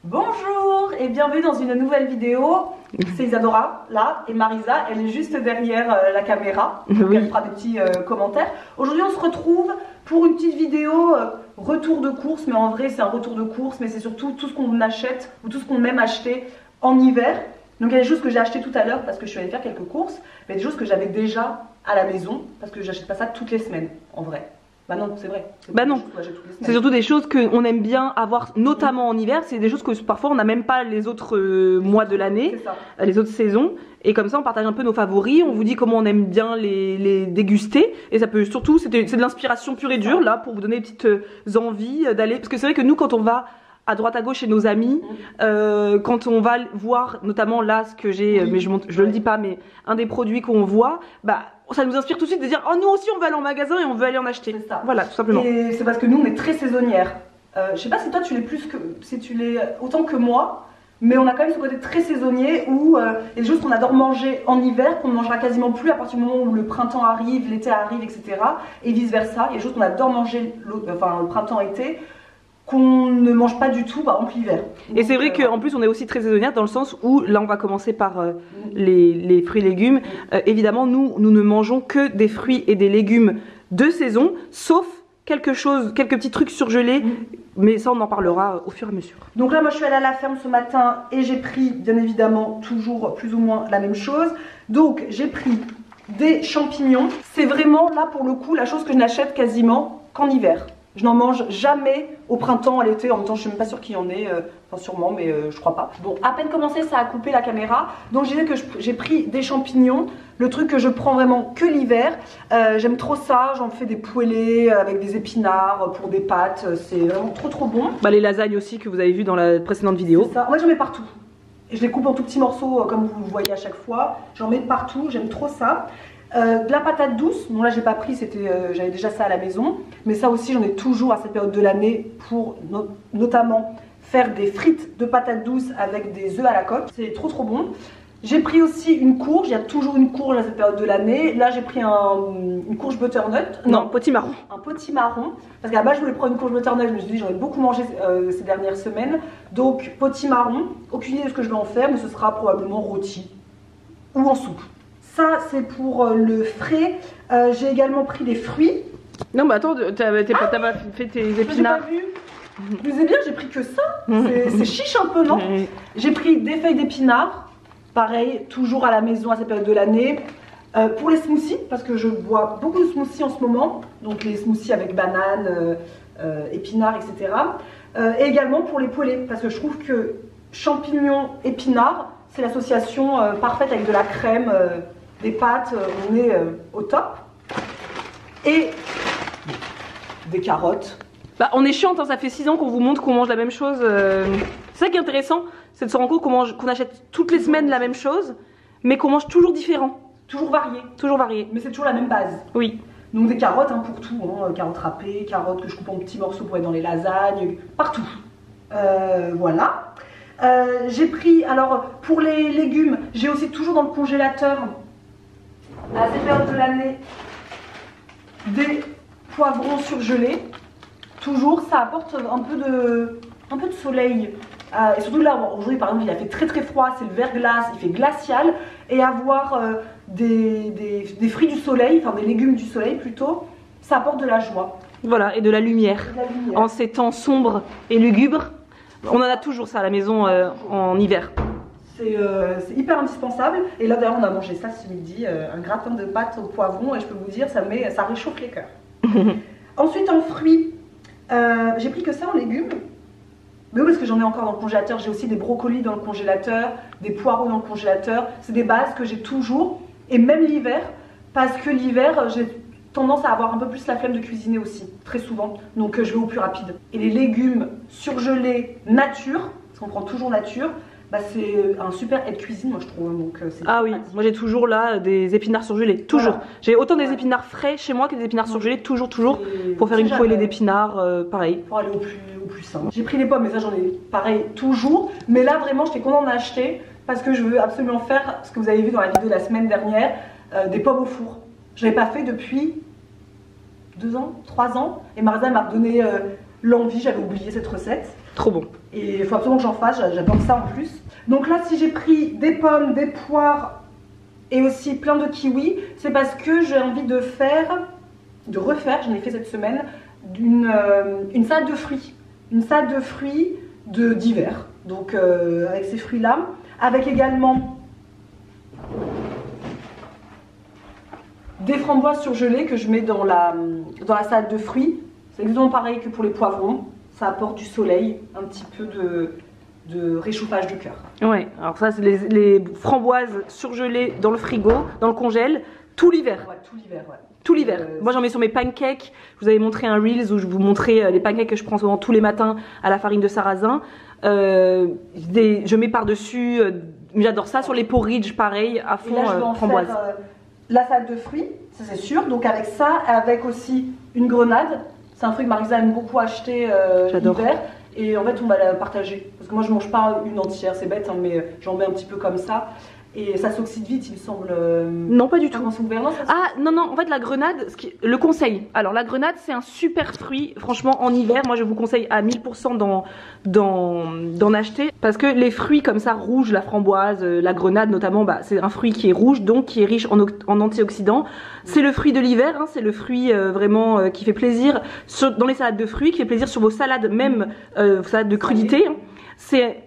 Bonjour et bienvenue dans une nouvelle vidéo. C'est Isadora là et Marisa, elle est juste derrière la caméra. Donc oui. Elle fera des petits commentaires. Aujourd'hui on se retrouve pour une petite vidéo retour de course, mais en vrai c'est un retour de course, mais c'est surtout tout ce qu'on achète ou tout ce qu'on aime acheter en hiver. Donc il y a des choses que j'ai achetées tout à l'heure parce que je suis allée faire quelques courses, mais il y a des choses que j'avais déjà à la maison parce que j'achète pas ça toutes les semaines en vrai. Bah non, c'est vrai. Bah non, c'est surtout des choses qu'on aime bien avoir, notamment en hiver. C'est des choses que parfois on n'a même pas les autres mois de l'année, les autres saisons. Et comme ça on partage un peu nos favoris, on vous dit comment on aime bien les déguster. Et ça peut surtout, c'est de l'inspiration pure et dure là pour vous donner des petites envies d'aller. Parce que c'est vrai que nous quand on va à droite à gauche chez nos amis, quand on va voir notamment là ce que j'ai, mais je le dis pas, mais un des produits qu'on voit, bah ça nous inspire tout de suite de dire oh nous aussi on va aller en magasin et on veut aller en acheter. Ça. Voilà, tout simplement. Et c'est parce que nous on est très saisonnières. Je sais pas si toi tu l'es plus que, si tu l'es autant que moi, mais on a quand même ce côté très saisonnier où il y a des choses qu'on adore manger en hiver qu'on ne mangera quasiment plus à partir du moment où le printemps arrive, l'été arrive, etc. Et vice versa. Il y a des choses qu'on adore manger le printemps-été qu'on ne mange pas du tout par exemple l'hiver. Et c'est vrai qu'en plus on est aussi très saisonnière dans le sens où là on va commencer par les fruits et légumes. Évidemment nous ne mangeons que des fruits et des légumes de saison, sauf quelques petits trucs surgelés, mais ça on en parlera au fur et à mesure. Donc là moi je suis allée à la ferme ce matin et j'ai pris bien évidemment toujours plus ou moins la même chose. Donc j'ai pris des champignons, c'est vraiment là pour le coup la chose que je n'achète quasiment qu'en hiver. Je n'en mange jamais au printemps, à l'été, en même temps je suis même pas sûre qu'il y en ait, enfin sûrement mais je crois pas. Bon, à peine commencé ça a coupé la caméra, donc je disais que j'ai pris des champignons, le truc que je prends vraiment que l'hiver. J'aime trop ça, j'en fais des poêlés avec des épinards pour des pâtes, c'est vraiment trop bon. Bah les lasagnes aussi que vous avez vu dans la précédente vidéo. Ça. Moi j'en mets partout. Et je les coupe en tout petits morceaux comme vous le voyez à chaque fois, j'en mets partout, j'aime trop ça. De la patate douce, bon là j'ai pas pris, j'avais déjà ça à la maison, mais ça aussi j'en ai toujours à cette période de l'année pour notamment faire des frites de patates douces avec des œufs à la coque, c'est trop bon. J'ai pris aussi une courge, il y a toujours une courge à cette période de l'année, là j'ai pris une courge butternut, non potimarron. Un potimarron, parce qu'à la base je voulais prendre une courge butternut, je me suis dit j'en ai beaucoup mangé ces dernières semaines, donc potimarron, aucune idée de ce que je vais en faire, mais ce sera probablement rôti ou en soupe. Ça c'est pour le frais. J'ai également pris des fruits. Non mais attends, t'as pas fait tes épinards. J'ai pas vu. Je me disais bien, j'ai pris que ça. C'est chiche un peu, non? J'ai pris des feuilles d'épinards. Pareil, toujours à la maison à cette période de l'année. Pour les smoothies, parce que je bois beaucoup de smoothies en ce moment. Donc les smoothies avec bananes, épinards, etc. Et également pour les poêlés, parce que je trouve que champignons, épinards, c'est l'association parfaite avec de la crème. Des pâtes, on est au top. Et des carottes. Bah on est chiante, hein, ça fait 6 ans qu'on vous montre qu'on mange la même chose. C'est ça qui est intéressant, c'est de se rendre compte qu'on achète toutes les semaines la même chose, mais qu'on mange toujours différent. Toujours varié. Toujours varié. Mais c'est toujours la même base. Oui. Donc des carottes hein, pour tout, hein, carottes râpées, carottes que je coupe en petits morceaux pour être dans les lasagnes, partout. Voilà. J'ai pris, alors pour les légumes, j'ai aussi toujours dans le congélateur, à cette période de l'année, des poivrons surgelés. Toujours, ça apporte un peu de soleil. Et surtout là, aujourd'hui par exemple, il a fait très froid, c'est le verglas, il fait glacial. Et avoir des fruits du soleil, enfin des légumes du soleil plutôt, ça apporte de la joie. Voilà, et de la lumière. En ces temps sombres et lugubres, on en a toujours ça à la maison en hiver. C'est hyper indispensable. Et là d'ailleurs on a mangé ça ce midi, un gratin de pâtes au poivron, et je peux vous dire ça réchauffe les cœurs. Ensuite en fruits, j'ai pris que ça en légumes. Mais oui, parce que j'en ai encore dans le congélateur. J'ai aussi des brocolis dans le congélateur, des poireaux dans le congélateur. C'est des bases que j'ai toujours, et même l'hiver, parce que l'hiver j'ai tendance à avoir un peu plus la flemme de cuisiner aussi, très souvent. Donc je vais au plus rapide. Et les légumes surgelés nature, parce qu'on prend toujours nature, bah c'est un super aide-cuisine moi je trouve. Donc, ah oui, pratique. Moi j'ai toujours là des épinards surgelés, toujours. Voilà. J'ai autant des épinards frais chez moi que des épinards surgelés, toujours, pour faire une poêlée d'épinards, pareil. Pour aller au plus simple. J'ai pris les pommes, mais ça j'en ai pareil toujours. Mais là vraiment j'étais contente d'en acheter parce que je veux absolument faire ce que vous avez vu dans la vidéo de la semaine dernière, des pommes au four. Je l'avais pas fait depuis 2 ans, 3 ans. Et Marisa m'a redonné l'envie, j'avais oublié cette recette. Trop bon. Et il faut absolument que j'en fasse, j'adore ça en plus. Donc là, si j'ai pris des pommes, des poires et aussi plein de kiwis, c'est parce que j'ai envie de refaire, j'en ai fait cette semaine, une salade de fruits. Une salade de fruits d'hiver. Donc avec ces fruits-là, avec également des framboises surgelées que je mets dans la salade de fruits. C'est exactement pareil que pour les poivrons. Ça apporte du soleil, un petit peu de réchauffage du cœur. Ouais, alors ça c'est les framboises surgelées dans le frigo, dans le congèle, tout l'hiver. Ouais, tout l'hiver, ouais. Tout l'hiver. Moi j'en mets sur mes pancakes. Je vous avais montré un Reels où je vous montrais les pancakes que je prends souvent tous les matins à la farine de sarrasin. Je mets par-dessus, j'adore ça. Sur les porridge, pareil, à fond, et là, je vais en framboise. Faire, la salade de fruits, ça c'est sûr. Donc avec ça, avec aussi une grenade. C'est un fruit que Marisa aime beaucoup acheter l'hiver. Et en fait, on va la partager. Parce que moi, je mange pas une entière, c'est bête, hein, mais j'en mets un petit peu comme ça. Et ça s'oxyde vite, il me semble. Non, pas du tout. Non, en fait, la grenade, le conseil. Alors, la grenade, c'est un super fruit. Franchement, en hiver, moi, je vous conseille à 1000% d'en acheter. Parce que les fruits comme ça, rouges, la framboise, la grenade notamment, bah, c'est un fruit qui est rouge, donc qui est riche en antioxydants. C'est le fruit de l'hiver, hein, c'est le fruit vraiment qui fait plaisir dans les salades de fruits, qui fait plaisir sur vos salades, même vos salades de crudité. Hein.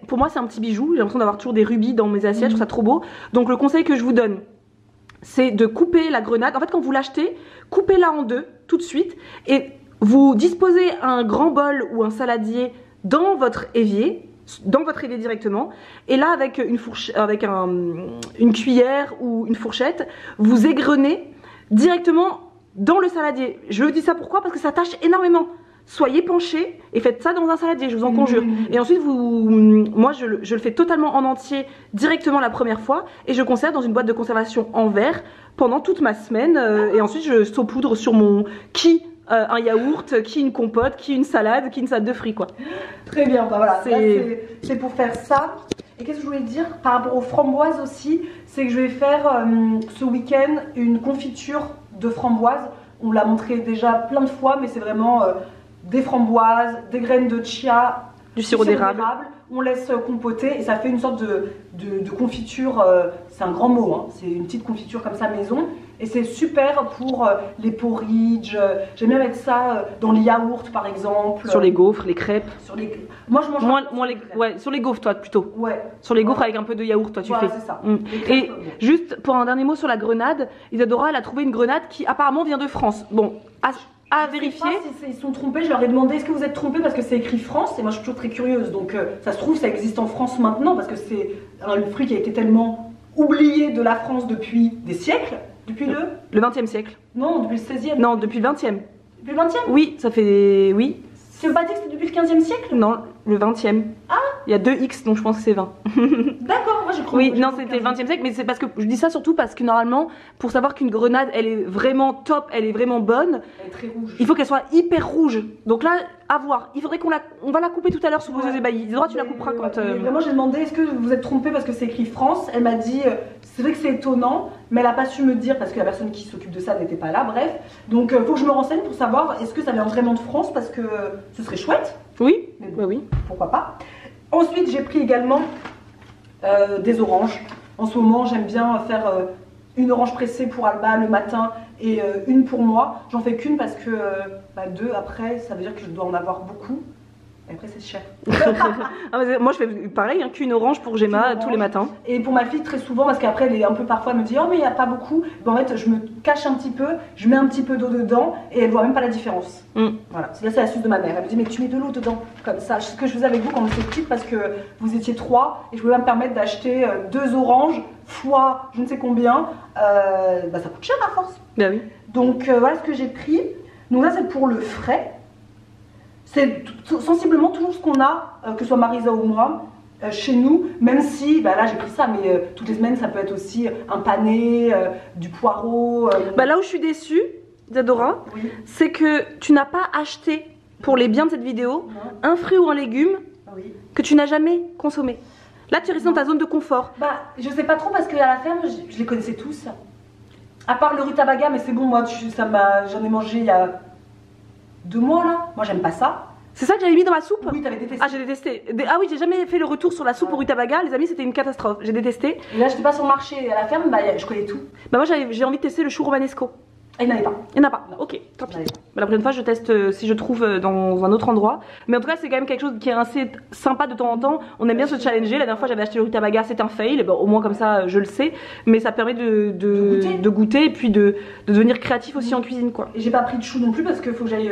Pour moi c'est un petit bijou, j'ai l'impression d'avoir toujours des rubis dans mes assiettes, je trouve ça trop beau. Donc le conseil que je vous donne, c'est de couper la grenade. En fait quand vous l'achetez, coupez-la en deux tout de suite et vous disposez un grand bol ou un saladier dans votre évier directement, et là avec une cuillère ou une fourchette, vous égrenez directement dans le saladier. Je dis ça pourquoi? Parce que ça tâche énormément. Soyez penchés et faites ça dans un saladier, je vous en conjure. Et ensuite, moi je le fais totalement en entier directement la première fois et je conserve dans une boîte de conservation en verre pendant toute ma semaine. Et ensuite, je saupoudre sur mon un yaourt, une compote, une salade de fruits quoi. Très bien, bah voilà, c'est pour faire ça. Et qu'est-ce que je voulais dire par rapport aux framboises aussi, c'est que je vais faire ce week-end une confiture de framboises. On l'a montré déjà plein de fois, mais c'est vraiment des framboises, des graines de chia, du sirop d'érable. On laisse compoter et ça fait une sorte de confiture, c'est un grand mot, hein, c'est une petite confiture comme ça maison. Et c'est super pour les porridge, j'aime bien mettre ça dans les yaourts par exemple. Sur les gaufres, les crêpes. Moi je mange sur les gaufres toi plutôt. Ouais. Sur les gaufres avec un peu de yaourt toi tu fais. C'est ça. Et juste pour un dernier mot sur la grenade, Isadora elle a trouvé une grenade qui apparemment vient de France. Bon, à vérifier. Si ils sont trompés, je leur ai demandé est-ce que vous êtes trompés parce que c'est écrit France et moi je suis toujours très curieuse donc ça se trouve ça existe en France maintenant parce que c'est un fruit qui a été tellement oublié de la France depuis des siècles. Depuis le 20e siècle. Non, depuis le 16e. Non, depuis le 20e. Depuis le 20e? Oui, ça fait. Oui. Tu veux pas dire que c'était depuis le 15e siècle? Non, le 20e. Ah! Il y a 2 X, donc je pense que c'est 20. D'accord, moi je crois. Oui, non, c'était le 20e siècle, mais c'est parce que je dis ça surtout parce que normalement, pour savoir qu'une grenade elle est vraiment top, elle est vraiment bonne, elle est très rouge. Il faut qu'elle soit hyper rouge. Donc là, à voir. Il faudrait on va la couper tout à l'heure sous vos yeux ébahis. Isadora, tu la couperas quand. Vraiment, j'ai demandé est-ce que vous êtes trompés parce que c'est écrit France. Elle m'a dit c'est vrai que c'est étonnant, mais elle n'a pas su me dire parce que la personne qui s'occupe de ça n'était pas là. Bref, donc faut que je me renseigne pour savoir est-ce que ça vient vraiment de France parce que ce serait chouette. Oui, mais bon, oui. Pourquoi pas. Ensuite, j'ai pris également des oranges. En ce moment, j'aime bien faire une orange pressée pour Alba le matin et une pour moi. J'en fais qu'une parce que 2 après, ça veut dire que je dois en avoir beaucoup. Et après, c'est cher. Moi, je fais pareil, hein, qu'une orange pour Gemma tous les matins. Et pour ma fille, très souvent, parce qu'après, elle est un peu parfois, elle me dit oh, mais il n'y a pas beaucoup. En fait, je me cache un petit peu, je mets un petit peu d'eau dedans et elle voit même pas la différence. Voilà, c'est l'astuce de ma mère. Elle me dit mais tu mets de l'eau dedans, comme ça. Ce que je faisais avec vous quand vous étiez petite, parce que vous étiez 3 et je pouvais pas me permettre d'acheter 2 oranges fois je ne sais combien. Ça coûte cher à force. Ben oui. Donc voilà ce que j'ai pris. Donc là, c'est pour le frais. C'est sensiblement toujours ce qu'on a, que ce soit Marisa ou moi, chez nous, même si, là j'ai pris ça, mais toutes les semaines ça peut être aussi un pané, du poireau. Là où je suis déçue, Isadora, oui, c'est que tu n'as pas acheté, pour les biens de cette vidéo, un fruit ou un légume que tu n'as jamais consommé. Là tu restes dans ta zone de confort. Je sais pas trop parce qu'à la ferme, je les connaissais tous. À part le rutabaga, mais c'est bon, moi j'en ai mangé il y a 2 mois là. Moi j'aime pas ça. C'est ça que j'avais mis dans ma soupe? Oui, t'avais détesté. Ah, j'ai détesté. Ah oui, j'ai jamais fait le retour sur la soupe au rutabaga. Les amis, c'était une catastrophe. J'ai détesté. Et là, j'étais pas sur le marché à la ferme, bah je connais tout. Bah moi, j'ai envie de tester le chou romanesco. Il n'y en avait pas. Il n'y en a pas. Non. Ok, tant pis. La prochaine fois, je teste si je trouve dans un autre endroit. Mais en tout cas, c'est quand même quelque chose qui est assez sympa de temps en temps. On aime bien se challenger. La dernière fois, j'avais acheté le rutabaga, c'est un fail. Bon, au moins, comme ça, je le sais. Mais ça permet de goûter et puis de devenir créatif aussi en cuisine, quoi. Et j'ai pas pris de chou non plus parce qu'il faut que j'aille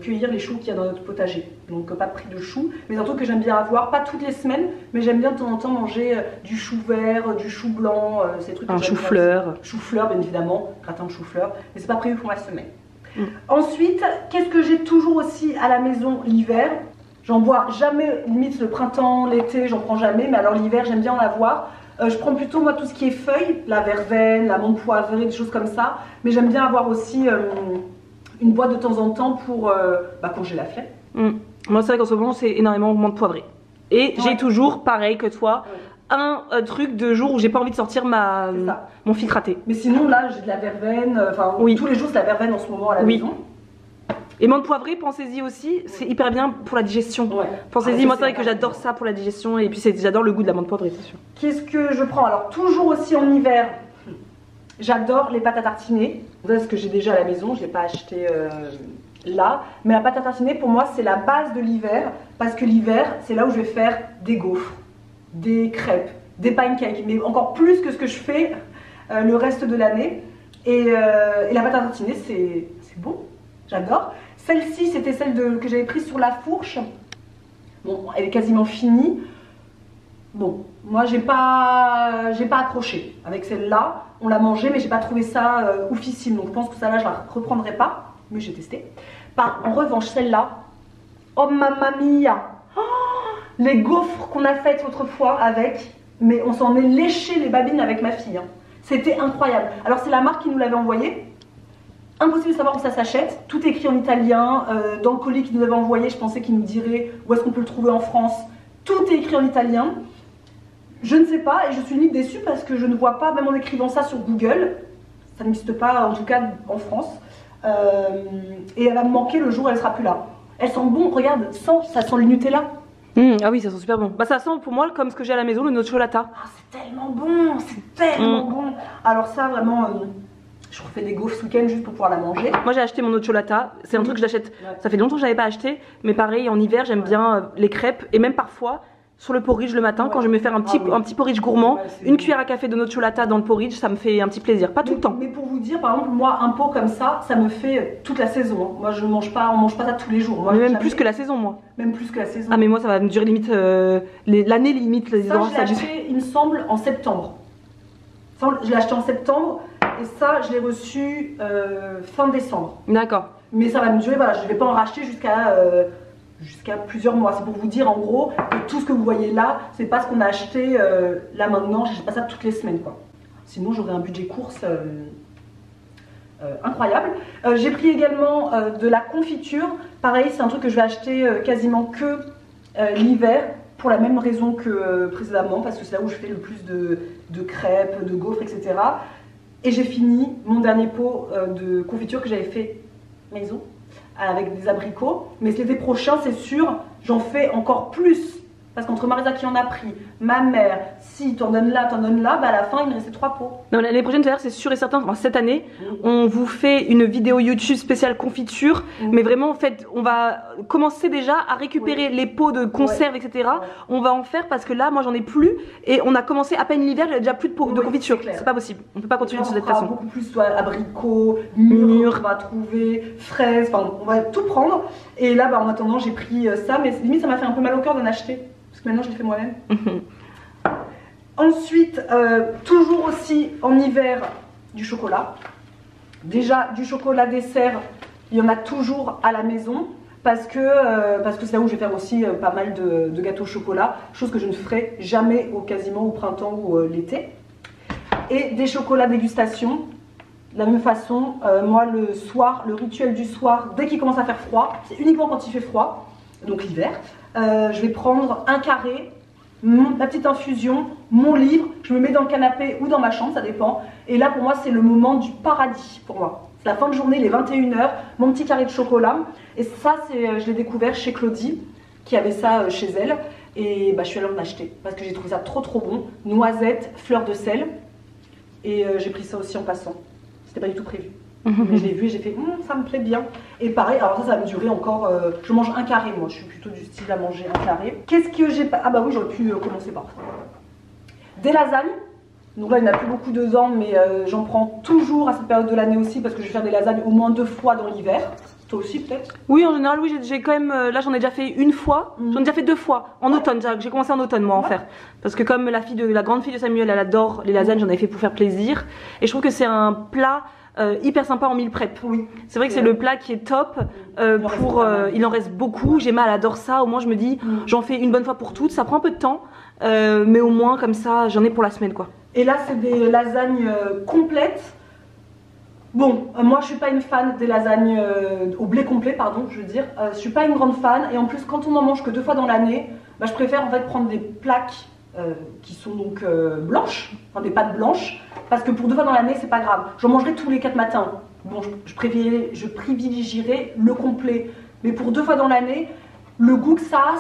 cueillir les choux qu'il y a dans notre potager. Donc, pas pris de chou. Mais un truc que j'aime bien avoir, pas toutes les semaines, mais j'aime bien de temps en temps manger du chou vert, du chou blanc, ces trucs. Un chou-fleur. Chou-fleur, bien évidemment, gratin de chou-fleur. Mais c'est pas prévu pour ma semaine. Ensuite, qu'est-ce que j'ai toujours aussi à la maison l'hiver? J'en bois jamais, limite le printemps, l'été, j'en prends jamais, mais alors l'hiver j'aime bien en avoir. Je prends plutôt moi tout ce qui est feuilles, la verveine, la menthe poivrée, des choses comme ça. Mais j'aime bien avoir aussi une boîte de temps en temps pour quand j'ai la flemme. Moi c'est vrai qu'en ce moment c'est énormément menthe poivrée. Et j'ai toujours, pareil que toi, un truc de jour où j'ai pas envie de sortir mon filtre raté. Mais sinon là j'ai de la verveine, tous les jours c'est la verveine en ce moment à la maison. Et menthe poivrée, pensez-y aussi, c'est hyper bien pour la digestion. Pensez-y, moi c'est vrai que j'adore ça pour la digestion et puis j'adore le goût de la menthe poivrée, c'est sûr. Qu'est-ce que je prends? Alors toujours aussi en hiver, j'adore les pâtes à tartiner. C'est ce que j'ai déjà à la maison, je l'ai pas acheté là. Mais la pâte à tartiner pour moi c'est la base de l'hiver parce que l'hiver c'est là où je vais faire des gaufres, des crêpes, des pancakes, mais encore plus que ce que je fais le reste de l'année. Et la pâte à tartiner c'est bon, j'adore. Celle-ci c'était celle que j'avais prise sur la fourche. Bon, elle est quasiment finie. Bon, moi j'ai pas accroché avec celle-là. On l'a mangée mais j'ai pas trouvé ça oufissime. Donc je pense que celle-là je la reprendrai pas. Mais j'ai testé. En revanche celle-là, oh mamma mia, les gaufres qu'on a faites autrefois avec, mais on s'en est léché les babines avec ma fille. C'était incroyable. Alors c'est la marque qui nous l'avait envoyé. Impossible de savoir où ça s'achète. Tout écrit en italien. Dans le colis qu'il nous avait envoyé, je pensais qu'il nous dirait où est-ce qu'on peut le trouver en France. Tout est écrit en italien. Je ne sais pas et je suis limite déçue parce que je ne vois pas, même en écrivant ça sur Google, ça n'existe pas en tout cas en France. Et elle va me manquer le jour où elle sera plus là. Elles sont bon, regarde, ça sent le Nutella. Ah oui, ça sent super bon. Bah ça sent pour moi comme ce que j'ai à la maison, le nocciolata. Ah c'est tellement bon, c'est tellement bon. Alors ça vraiment, je refais des gaufres ce week-end juste pour pouvoir la manger. Moi j'ai acheté mon nocciolata, c'est un truc que j'achète. Ça fait longtemps que j'avais pas acheté, mais pareil en hiver j'aime bien les crêpes et même parfois sur le porridge le matin quand je vais me faire un petit porridge gourmand, une cuillère à café de nocciolata dans le porridge, ça me fait un petit plaisir, pas tout le temps. Mais pour vous dire, par exemple, moi un pot comme ça me fait toute la saison. Moi je mange pas, on mange pas ça tous les jours. Moi, même plus que la saison moi. Même plus que la saison. Ah mais moi ça va me durer limite l'année limite. Ça je l'ai acheté il me semble en septembre. Je l'ai acheté en septembre et ça je l'ai reçu fin décembre. D'accord. Mais ça va me durer, voilà, je vais pas en racheter jusqu'à plusieurs mois. C'est pour vous dire en gros que tout ce que vous voyez là, c'est pas ce qu'on a acheté là maintenant, j'achète pas ça toutes les semaines quoi. Sinon j'aurais un budget course incroyable. J'ai pris également de la confiture. Pareil, c'est un truc que je vais acheter quasiment que l'hiver pour la même raison que précédemment, parce que c'est là où je fais le plus de crêpes, de gaufres, etc. Et j'ai fini mon dernier pot de confiture que j'avais fait maison avec des abricots, mais l'été prochain c'est sûr j'en fais encore plus parce qu'entre Marisa qui en a pris, ma mère, si t'en donnes là, bah à la fin il me restait 3 pots. Non, l'année prochaine c'est sûr et certain, enfin, cette année on vous fait une vidéo YouTube spéciale confiture, mais vraiment en fait on va commencer déjà à récupérer les pots de conserve, etc. On va en faire parce que là moi j'en ai plus et on a commencé à peine l'hiver, j'avais déjà plus de pots de confiture, c'est pas possible, on peut pas continuer de cette façon. Beaucoup plus abricots, mûres, on va trouver, fraises, enfin on va tout prendre. Et là en attendant j'ai pris ça, mais limite ça m'a fait un peu mal au cœur d'en acheter. Parce que maintenant je l'ai fait moi-même. Ensuite, toujours aussi en hiver, du chocolat. Déjà, du chocolat dessert, il y en a toujours à la maison. Parce que c'est là où je vais faire aussi pas mal de gâteaux au chocolat. Chose que je ne ferai jamais quasiment au printemps ou l'été. Et des chocolats dégustation. De la même façon, moi le soir, le rituel du soir, dès qu'il commence à faire froid, c'est uniquement quand il fait froid, donc l'hiver. Je vais prendre un carré, ma petite infusion, mon livre, je me mets dans le canapé ou dans ma chambre, ça dépend. Et là pour moi c'est le moment du paradis pour moi. C'est la fin de journée, il est 21h, mon petit carré de chocolat. Et ça, je l'ai découvert chez Claudie, qui avait ça chez elle. Et bah, je suis allée en acheter parce que j'ai trouvé ça trop bon. Noisettes, fleurs de sel. Et j'ai pris ça aussi en passant. C'était pas du tout prévu. Mais je l'ai vu et j'ai fait ça me plaît bien. Et pareil, alors ça va me durer encore. Je mange un carré, moi. Je suis plutôt du style à manger un carré. Qu'est-ce que j'ai pas. Ah bah oui, j'aurais pu commencer par ça. Des lasagnes. Donc là, il n'y en a plus beaucoup dedans, mais j'en prends toujours à cette période de l'année aussi parce que je vais faire des lasagnes au moins 2 fois dans l'hiver. Toi aussi, peut-être? Oui, en général, oui, j'ai quand même. Là, j'en ai déjà fait une fois. J'en ai déjà fait 2 fois. En automne, j'ai commencé en automne, moi, à en faire. Parce que comme la grande fille de Samuel, elle adore les lasagnes, j'en avais fait pour faire plaisir. Et je trouve que c'est un plat hyper sympa en meal prep. Oui. C'est vrai que c'est le plat qui est top. Il en reste beaucoup. Gemma, elle adore ça. Au moins, je me dis, j'en fais une bonne fois pour toutes. Ça prend un peu de temps. Mais au moins, comme ça, j'en ai pour la semaine, quoi. Et là, c'est des lasagnes complètes. Bon, moi je suis pas une fan des lasagnes au blé complet, pardon, je veux dire. Je suis pas une grande fan. Et en plus, quand on en mange que 2 fois dans l'année, bah, je préfère en fait prendre des plaques qui sont donc blanches, enfin des pâtes blanches, parce que pour 2 fois dans l'année, c'est pas grave. J'en mangerai tous les 4 matins. Bon, je privilégierais le complet. Mais pour 2 fois dans l'année, le goût que ça a,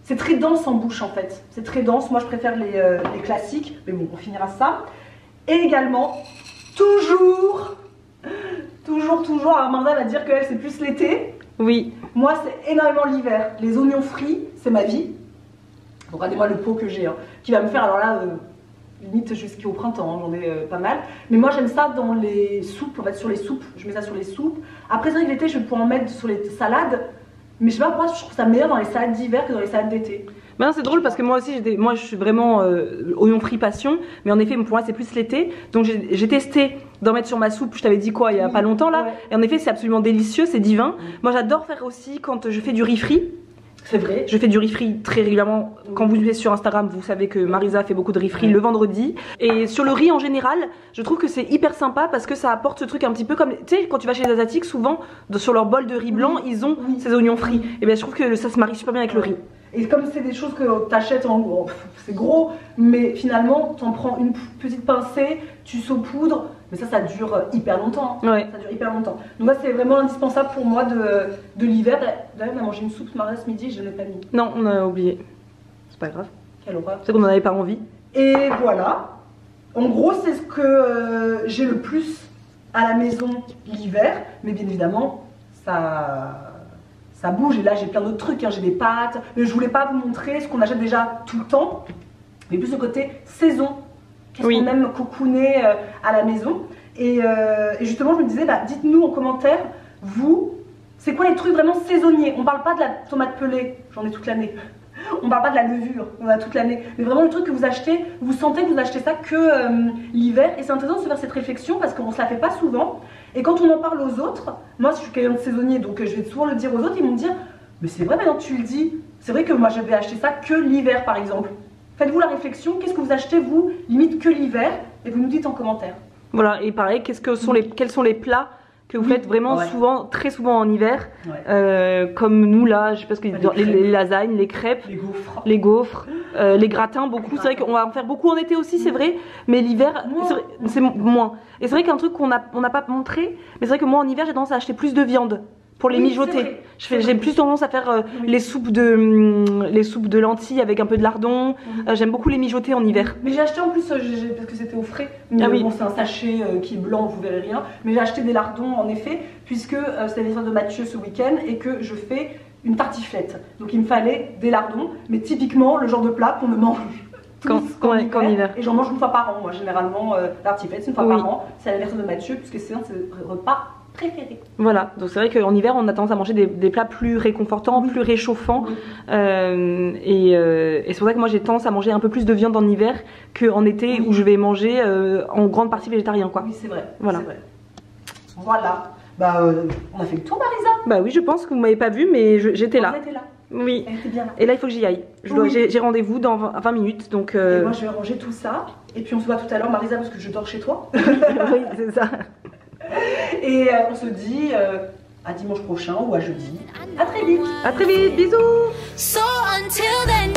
c'est très dense en bouche en fait. C'est très dense. Moi, je préfère les classiques. Mais bon, on finira ça. Et également, toujours, Amanda va dire qu'elle, c'est plus l'été. Oui. Moi, c'est énormément l'hiver. Les oignons frits, c'est ma vie. Bon, regardez-moi le pot que j'ai, hein, qui va me faire, alors là, limite jusqu'au printemps, hein, j'en ai pas mal. Mais moi, j'aime ça dans les soupes, en fait, sur les soupes. Je mets ça sur les soupes. Après, c'est vrai que l'été, je vais pouvoir en mettre sur les salades. Mais je sais pas pourquoi, je trouve ça meilleur dans les salades d'hiver que dans les salades d'été. Ben c'est drôle parce que moi aussi, je suis vraiment oignon frit passion, mais en effet pour moi c'est plus l'été. Donc j'ai testé d'en mettre sur ma soupe, je t'avais dit quoi il y a pas longtemps là, et en effet c'est absolument délicieux, c'est divin. Moi j'adore faire aussi quand je fais du riz frit. C'est vrai. Je fais du riz frit très régulièrement. Quand vous suivez sur Instagram, vous savez que Marisa fait beaucoup de riz frit le vendredi. Et sur le riz en général, je trouve que c'est hyper sympa parce que ça apporte ce truc un petit peu comme, tu sais, quand tu vas chez les Asiatiques, souvent sur leur bol de riz blanc, ils ont ces oignons frits. Et bien je trouve que ça se marie super bien avec le riz. Et comme c'est des choses que tu achètes en gros, c'est gros, mais finalement tu en prends une petite pincée, tu saupoudres, mais ça dure hyper longtemps. Ouais. Ça dure hyper longtemps. Donc là c'est vraiment indispensable pour moi de l'hiver. D'ailleurs on a mangé une soupe Maria ce midi, je ne l'ai pas mis. Non, on a oublié. C'est pas grave. Quelle horreur. C'est qu'on n'en avait pas envie. Et voilà. En gros c'est ce que j'ai le plus à la maison l'hiver, mais bien évidemment ça bouge, et là j'ai plein d'autres trucs, hein. J'ai des pâtes, mais je voulais pas vous montrer ce qu'on achète déjà tout le temps, mais plus le côté saison, qu'est-ce qu'on aime cocooner à la maison. Et justement je me disais, bah, dites-nous en commentaire, vous, c'est quoi les trucs vraiment saisonniers? On parle pas de la tomate pelée, j'en ai toute l'année. On parle pas de la levure, on a toute l'année, mais vraiment le truc que vous achetez, vous sentez que vous achetez ça que l'hiver. Et c'est intéressant de se faire cette réflexion parce qu'on se la fait pas souvent. Et quand on en parle aux autres, moi je suis quelqu'un de saisonnier, donc je vais souvent le dire aux autres, ils vont me dire mais c'est vrai maintenant que tu le dis, c'est vrai que moi je vais acheter ça que l'hiver par exemple. Faites-vous la réflexion, qu'est-ce que vous achetez vous, limite que l'hiver, et vous nous dites en commentaire. Voilà, et pareil, quels sont les plats que vous faites vraiment souvent, très souvent en hiver, comme nous là, je sais pas ce que les lasagnes, les crêpes, les gaufres, les gratins, beaucoup. C'est vrai qu'on va en faire beaucoup en été aussi, c'est vrai, mais l'hiver, c'est moins. Et c'est vrai qu'un truc qu'on n'a pas montré, mais c'est vrai que moi en hiver j'ai tendance à acheter plus de viande pour les mijoter. J'ai plus tendance à faire les soupes de lentilles avec un peu de lardon. J'aime beaucoup les mijoter en hiver. Mais j'ai acheté en plus, parce que c'était au frais. Mais bon, c'est un sachet qui est blanc, vous verrez rien. Mais j'ai acheté des lardons en effet, puisque c'était l'anniversaire de Mathieu ce week-end et que je fais une tartiflette. Donc il me fallait des lardons, mais typiquement le genre de plat qu'on ne mange qu'en hiver. Et j'en mange une fois par an, moi généralement. Tartiflette, c'est une fois par an. C'est l'anniversaire de Mathieu, puisque c'est un de ses repas préféré. Voilà, donc c'est vrai qu'en hiver on a tendance à manger des plats plus réconfortants, plus réchauffants, et c'est pour ça que moi j'ai tendance à manger un peu plus de viande en hiver qu'en été où je vais manger en grande partie végétarien quoi. Oui c'est vrai, voilà. Voilà, bah on a fait le tour Marisa. Bah oui, je pense que vous m'avez pas vu mais j'étais là. On était là. Oui, elle était bien là. Et là il faut que j'y aille. J'ai rendez-vous dans 20 minutes donc... Et moi je vais ranger tout ça et puis on se voit tout à l'heure Marisa parce que je dors chez toi. Oui c'est ça. Et on se dit à dimanche prochain ou à jeudi. À très vite. À très vite, bisous. So until then